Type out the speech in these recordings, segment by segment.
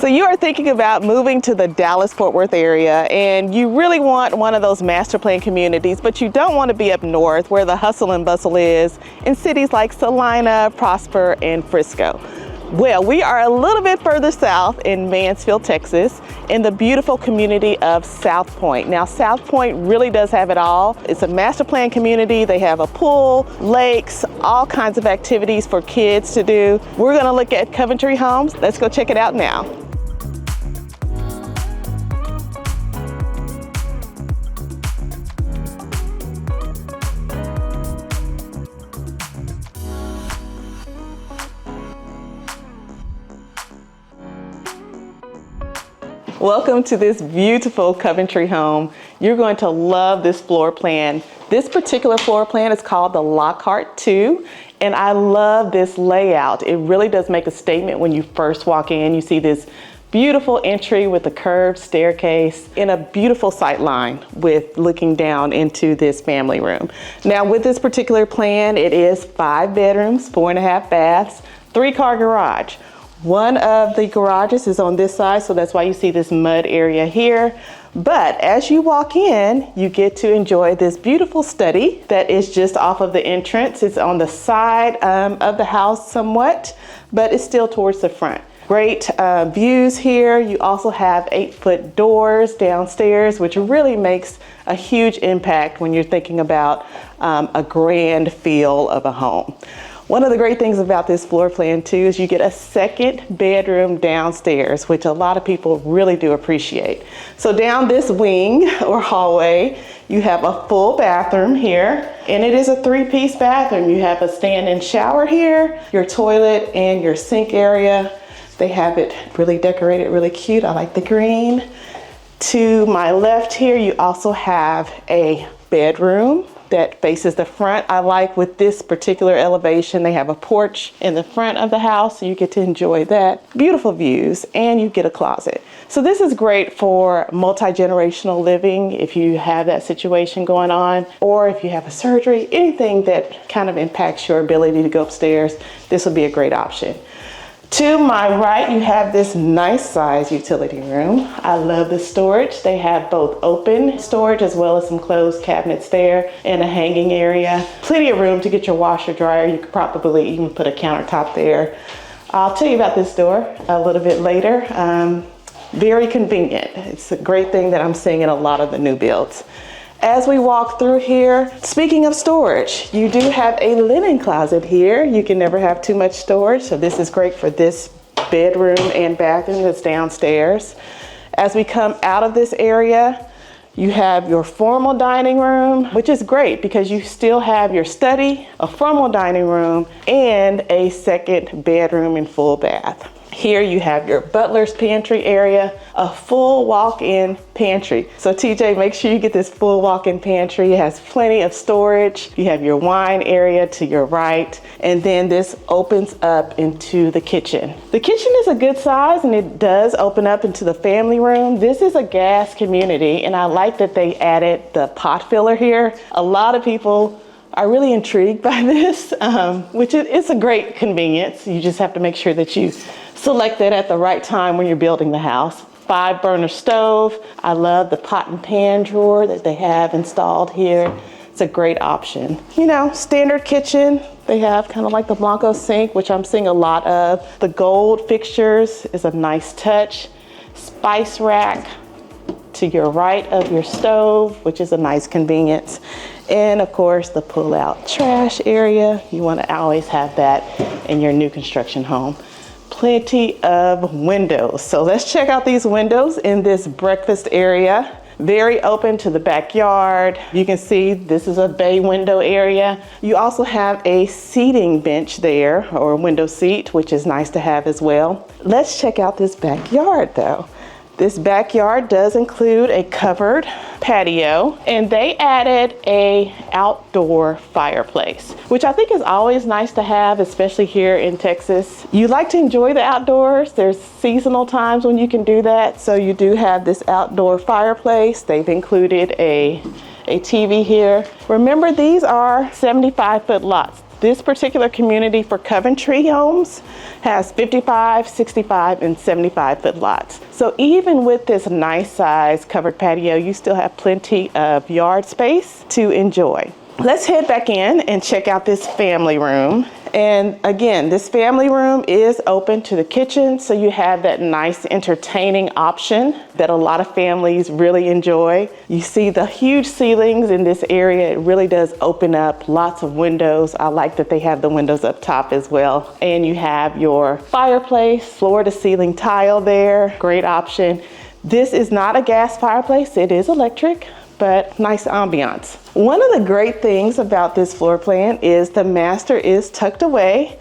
So you are thinking about moving to the Dallas-Fort Worth area, and you really want one of those master plan communities, but you don't want to be up north where the hustle and bustle is in cities like Salina, Prosper, and Frisco. Well, we are a little bit further south in Mansfield, Texas, in the beautiful community of South Pointe. Now, South Pointe really does have it all. It's a master plan community. They have a pool, lakes, all kinds of activities for kids to do. We're going to look at Coventry Homes. Let's go check it out now. Welcome to this beautiful Coventry home. You're going to love this floor plan. This particular floor plan is called the Lockhart II, and I love this layout. It really does make a statement when you first walk in. You see this beautiful entry with a curved staircase and a beautiful sight line with looking down into this family room. Now with this particular plan, it is 5 bedrooms, 4.5 baths, 3-car garage. One of the garages is on this side, so that's why you see this mud area here. But as you walk in, you get to enjoy this beautiful study that is just off of the entrance. It's on the side of the house somewhat, but it's still towards the front. Great views here. You also have 8-foot doors downstairs, which really makes a huge impact when you're thinking about a grand feel of a home. One of the great things about this floor plan too is you get a second bedroom downstairs, which a lot of people really do appreciate. So down this wing or hallway, you have a full bathroom here, and it is a 3-piece bathroom. You have a stand-in shower here, your toilet and your sink area. They have it really decorated, really cute. I like the green. To my left here, you also have a bedroom that faces the front. I like with this particular elevation, they have a porch in the front of the house, so you get to enjoy that. Beautiful views, and you get a closet. So this is great for multi-generational living if you have that situation going on, or if you have a surgery, anything that kind of impacts your ability to go upstairs, this would be a great option. To my right, you have this nice size utility room. I love the storage. They have both open storage as well as some closed cabinets there and a hanging area. Plenty of room to get your washer dryer. You could probably even put a countertop there. I'll tell you about this door a little bit later. Very convenient. It's a great thing that I'm seeing in a lot of the new builds. As we walk through here, speaking of storage, you do have a linen closet here. You can never have too much storage, so this is great for this bedroom and bathroom that's downstairs. As we come out of this area, you have your formal dining room, which is great because you still have your study, a formal dining room, and a second bedroom and full bath. Here you have your butler's pantry area, a full walk-in pantry. So TJ, make sure you get this full walk-in pantry. It has plenty of storage. You have your wine area to your right, and then this opens up into the kitchen. The kitchen is a good size, and it does open up into the family room. This is a gas community, and I like that they added the pot filler here. A lot of people are really intrigued by this, which it's a great convenience. You just have to make sure that you select that at the right time when you're building the house. 5-burner stove. I love the pot and pan drawer that they have installed here. It's a great option. You know, standard kitchen. They have kind of like the Blanco sink, which I'm seeing a lot of. The gold fixtures is a nice touch. Spice rack to your right of your stove, which is a nice convenience. And of course, the pull-out trash area. You want to always have that in your new construction home. Plenty of windows. So let's check out these windows in this breakfast area. Very open to the backyard. You can see this is a bay window area. You also have a seating bench there, or a window seat, which is nice to have as well. Let's check out this backyard though. This backyard does include a covered patio, and they added a outdoor fireplace, which I think is always nice to have, especially here in Texas. You like to enjoy the outdoors. There's seasonal times when you can do that. So you do have this outdoor fireplace. They've included a TV here. Remember, these are 75-foot lots. This particular community for Coventry Homes has 55, 65, and 75-foot lots. So even with this nice size covered patio, you still have plenty of yard space to enjoy. Let's head back in and check out this family room. And again, this family room is open to the kitchen, so you have that nice entertaining option that a lot of families really enjoy. You see the huge ceilings in this area. It really does open up, lots of windows. I like that they have the windows up top as well. And you have your fireplace, floor to ceiling tile there, great option. This is not a gas fireplace, it is electric, but nice ambiance. One of the great things about this floor plan is the master is tucked away,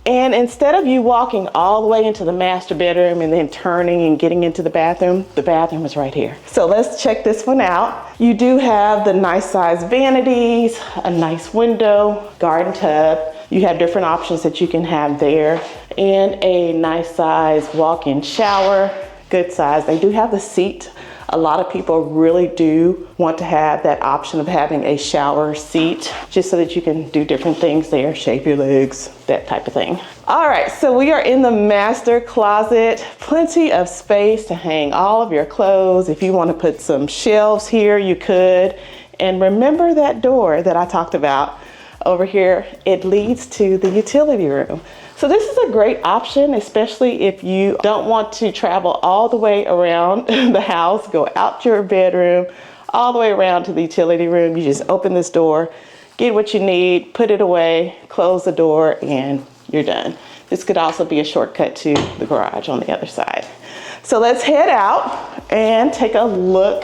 and instead of you walking all the way into the master bedroom and then turning and getting into the bathroom is right here. So let's check this one out. You do have the nice size vanities, a nice window, garden tub. You have different options that you can have there, and a nice size walk-in shower, good size. They do have the seat. A lot of people really do want to have that option of having a shower seat just so that you can do different things there, shave your legs, that type of thing. All right, so we are in the master closet. Plenty of space to hang all of your clothes. If you want to put some shelves here, you could. And remember that door that I talked about over here, it leads to the utility room. So this is a great option, especially if you don't want to travel all the way around the house, go out your bedroom, all the way around to the utility room. You just open this door, get what you need, put it away, close the door, and you're done. This could also be a shortcut to the garage on the other side. So let's head out and take a look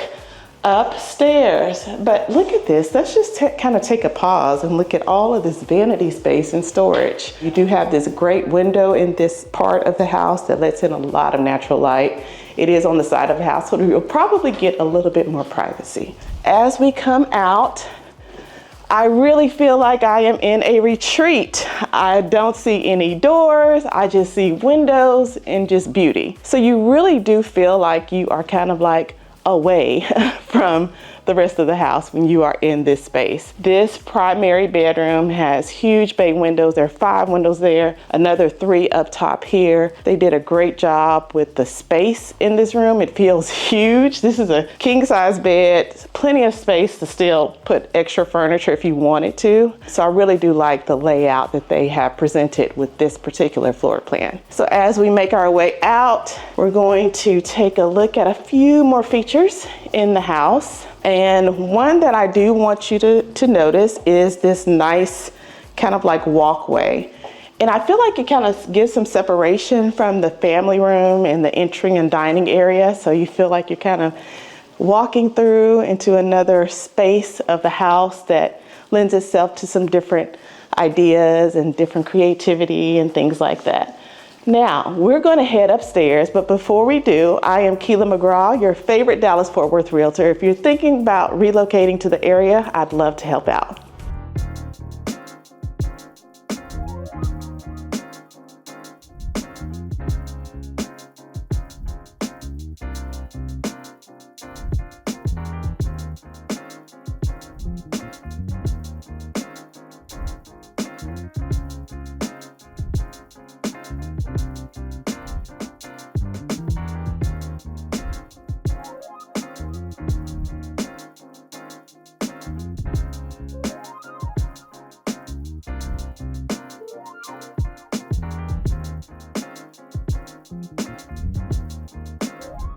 upstairs. But look at this. Let's just kind of take a pause and look at all of this vanity space and storage. You do have this great window in this part of the house that lets in a lot of natural light. It is on the side of the house, so you'll probably get a little bit more privacy. As we come out, I really feel like I am in a retreat. I don't see any doors. I just see windows and just beauty. So you really do feel like you are kind of like away from the rest of the house when you are in this space. This primary bedroom has huge bay windows. There are 5 windows there, another 3 up top here. They did a great job with the space in this room. It feels huge. This is a king size bed, plenty of space to still put extra furniture if you wanted to. So I really do like the layout that they have presented with this particular floor plan. So as we make our way out, we're going to take a look at a few more features in the house. And one that I do want you to notice is this nice kind of like walkway. And I feel like it kind of gives some separation from the family room and the entering and dining area. So you feel like you're kind of walking through into another space of the house that lends itself to some different ideas and different creativity and things like that. Now, we're going to head upstairs, but before we do, I am Keela McGraw, your favorite Dallas-Fort Worth realtor. If you're thinking about relocating to the area, I'd love to help out.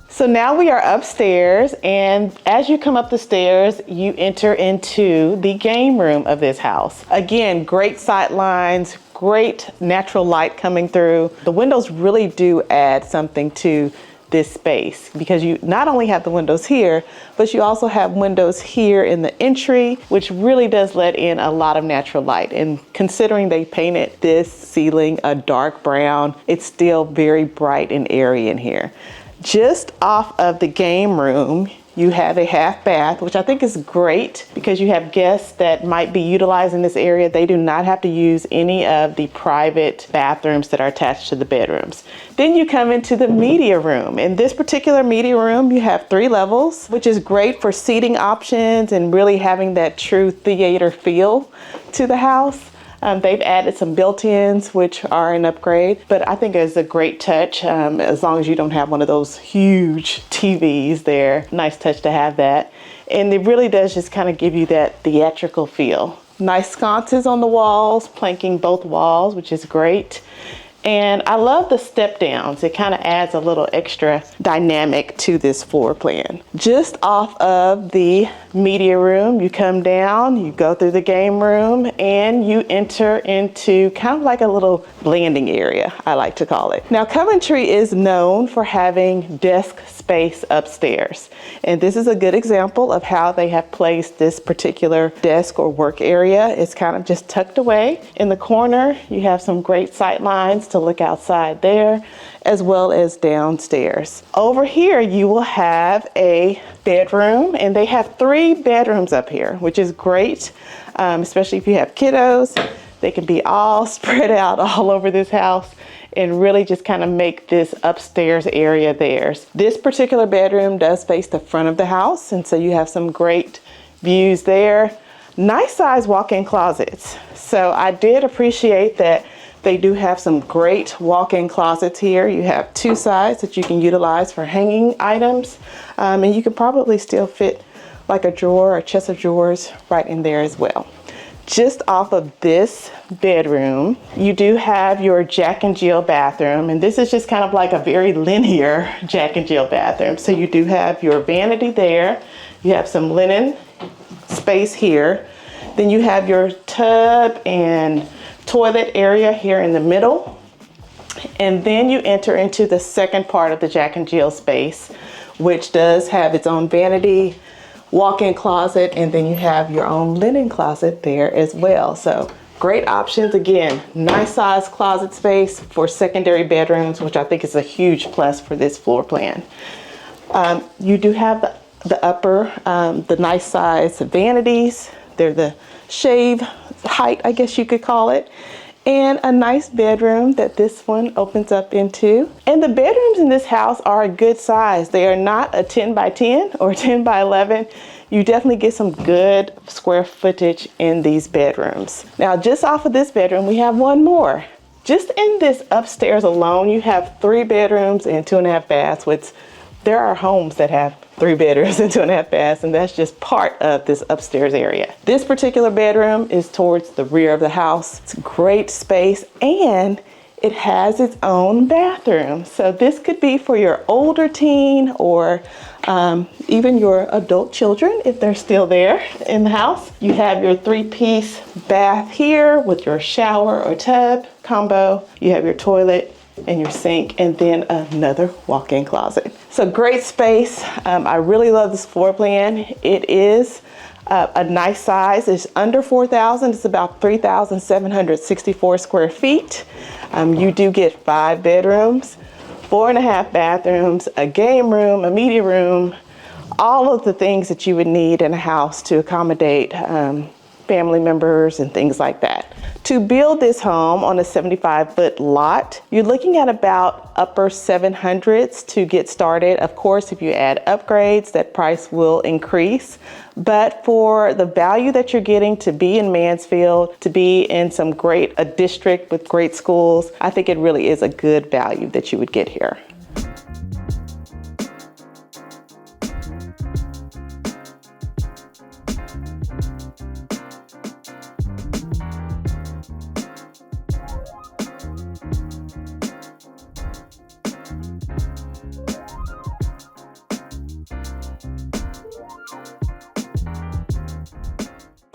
So now we are upstairs, and as you come up the stairs, you enter into the game room of this house. Again, great sight lines, great natural light coming through. The windows really do add something to this space because you not only have the windows here, but you also have windows here in the entry, which really does let in a lot of natural light. And considering they painted this ceiling a dark brown, it's still very bright and airy in here. Just off of the game room, you have a half bath, which I think is great because you have guests that might be utilizing this area. They do not have to use any of the private bathrooms that are attached to the bedrooms. Then you come into the media room. In this particular media room, you have 3 levels, which is great for seating options and really having that true theater feel to the house. They've added some built-ins, which are an upgrade, but I think it's a great touch, as long as you don't have one of those huge TVs there. Nice touch to have that. And it really does just kind of give you that theatrical feel. Nice sconces on the walls, planking both walls, which is great. And I love the step downs. It kind of adds a little extra dynamic to this floor plan. Just off of the media room, you come down, you go through the game room, and you enter into kind of like a little landing area, I like to call it. Now, Coventry is known for having desk space upstairs. And this is a good example of how they have placed this particular desk or work area. It's kind of just tucked away. In the corner, you have some great sight lines to look outside there, as well as downstairs. Over here, you will have a bedroom, and they have 3 bedrooms up here, which is great, especially if you have kiddos. They can be all spread out all over this house and really just kind of make this upstairs area theirs. This particular bedroom does face the front of the house, and so you have some great views there. Nice size walk-in closets. So I did appreciate that they do have some great walk-in closets here. You have 2 sides that you can utilize for hanging items, and you can probably still fit like a drawer or chest of drawers right in there as well. Just off of this bedroom, you do have your Jack and Jill bathroom, and this is just kind of like a very linear Jack and Jill bathroom. So you do have your vanity there, you have some linen space here, then you have your tub and toilet area here in the middle, and then you enter into the second part of the Jack and Jill space, which does have its own vanity, walk-in closet, and then you have your own linen closet there as well. So great options. Again, nice size closet space for secondary bedrooms, which I think is a huge plus for this floor plan. You do have the upper, the nice size vanities. They're the shave height, I guess you could call it. And a nice bedroom that this one opens up into. And the bedrooms in this house are a good size. They are not a 10 by 10 or 10 by 11. You definitely get some good square footage in these bedrooms. Now, just off of this bedroom, we have one more. Just in this upstairs alone, you have 3 bedrooms and 2.5 baths, which there are homes that have 3 bedrooms and 2.5 baths, and that's just part of this upstairs area. This particular bedroom is towards the rear of the house. It's a great space, and it has its own bathroom. So this could be for your older teen or even your adult children if they're still there in the house. You have your 3-piece bath here with your shower or tub combo. You have your toilet and your sink, and then another walk-in closet. So great space. I really love this floor plan. It is a nice size. It's under 4,000. It's about 3,764 square feet. You do get 5 bedrooms, 4.5 bathrooms, a game room, a media room, all of the things that you would need in a house to accommodate family members and things like that. To build this home on a 75-foot lot, you're looking at about upper 700s to get started. Of course, if you add upgrades, that price will increase. But for the value that you're getting to be in Mansfield, to be in a district with great schools, I think it really is a good value that you would get here.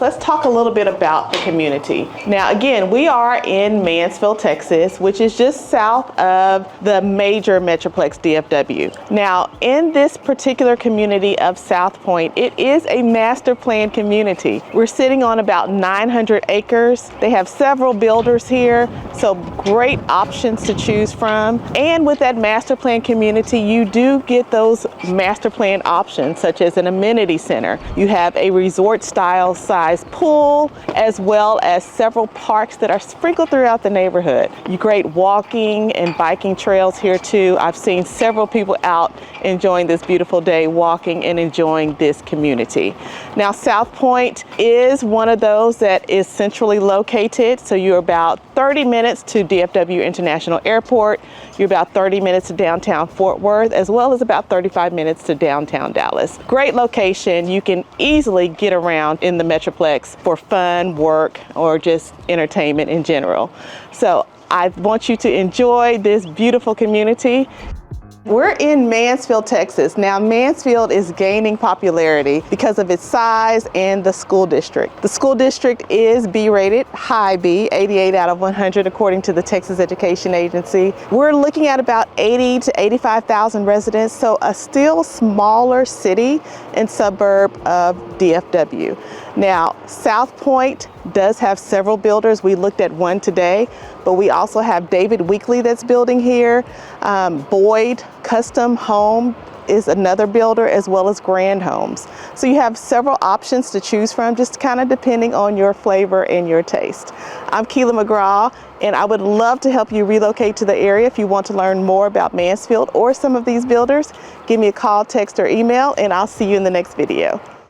Let's talk a little bit about the community. Now, again, we are in Mansfield, Texas, which is just south of the major Metroplex DFW. Now, in this particular community of South Pointe, it is a master plan community. We're sitting on about 900 acres. They have several builders here, so great options to choose from. And with that master plan community, you do get those master plan options, such as an amenity center. You have a resort style side sized pool, as well as several parks that are sprinkled throughout the neighborhood. Great walking and biking trails here too. I've seen several people out enjoying this beautiful day, walking and enjoying this community. Now, South Pointe is one of those that is centrally located. So you're about 30 minutes to DFW International Airport. You're about 30 minutes to downtown Fort Worth, as well as about 35 minutes to downtown Dallas. Great location. You can easily get around in the Metroplex for fun, work, or just entertainment in general. So I want you to enjoy this beautiful community. We're in Mansfield, Texas. Now, Mansfield is gaining popularity because of its size and the school district. The school district is B-rated, high B, 88 out of 100 according to the Texas Education Agency. We're looking at about 80 to 85,000 residents, so a still smaller city and suburb of DFW. Now, South Pointe does have several builders. We looked at one today, but we also have David Weekley that's building here. Boyd Custom Home is another builder, as well as Grand Homes. So you have several options to choose from, just kind of depending on your flavor and your taste. I'm Keela McGraw, and I would love to help you relocate to the area. If you want to learn more about Mansfield or some of these builders, give me a call, text, or email, and I'll see you in the next video.